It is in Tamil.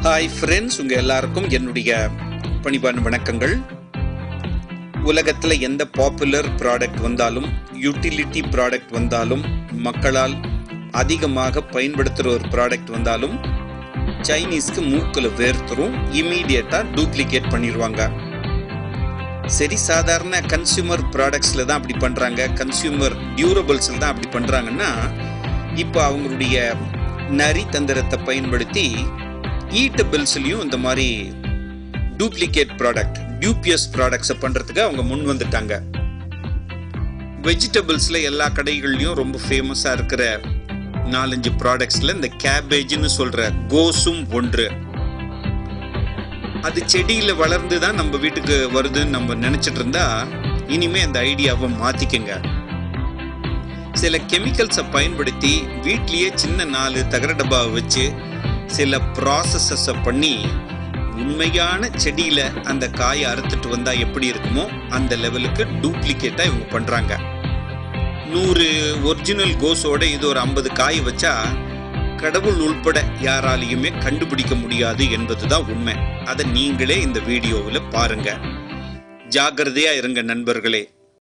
ஹாய் ஃப்ரெண்ட்ஸ், உங்கள் எல்லாருக்கும் என்னுடைய பணிவான வணக்கங்கள். உலகத்தில் எந்த பாப்புலர் ப்ராடக்ட் வந்தாலும், யூட்டிலிட்டி ப்ராடக்ட் வந்தாலும், மக்களால் அதிகமாக பயன்படுத்துகிற ஒரு ப்ராடக்ட் வந்தாலும் சைனீஸ்க்கு மூக்கில் வேர்த்துரும், இமீடியட்டாக டூப்ளிகேட் பண்ணிடுவாங்க. சரி, சாதாரண கன்சியூமர் ப்ராடக்ட்ஸில் தான் அப்படி பண்ணுறாங்க, கன்சியூமர் டியூரபிள்ஸில் தான் அப்படி பண்ணுறாங்கன்னா, இப்போ அவங்களுடைய நரி தந்திரத்தை பயன்படுத்தி ஈட்டபிள்ஸ்லையும் இந்த மாதிரி டூப்ளிகேட் ப்ராடக்ட், டியூபியஸ் ப்ராடக்ட்ஸை பண்ணுறதுக்கு அவங்க முன் வந்துட்டாங்க. வெஜிடபிள்ஸில் எல்லா கடைகள்லையும் ரொம்ப ஃபேமஸாக இருக்கிற 4-5 ப்ராடக்ட்ஸில் இந்த கேபேஜ்னு சொல்கிற கோஸும் ஒன்று. அது செடியில் வளர்ந்து தான் நம்ம வீட்டுக்கு வருதுன்னு நம்ம நினச்சிட்டு இருந்தா இனிமேல் அந்த ஐடியாவை மாற்றிக்கங்க. சில கெமிக்கல்ஸை பயன்படுத்தி வீட்லேயே சின்ன 4 தகர டப்பாவை வச்சு சில ப்ராசஸஸை பண்ணி உண்மையான செடியில் அந்த காயை அறுத்துட்டு வந்தால் எப்படி இருக்குமோ அந்த லெவலுக்கு டூப்ளிகேட்டாக இவங்க பண்ணுறாங்க. 100 ஒரிஜினல் கோஸோட இது ஒரு 50 காய் வச்சா கடவுள் உள்பட யாராலையுமே கண்டுபிடிக்க முடியாது என்பதுதான் உண்மை. அதை நீங்களே இந்த வீடியோவில் பாருங்க. ஜாக்கிரதையா இருங்க நண்பர்களே.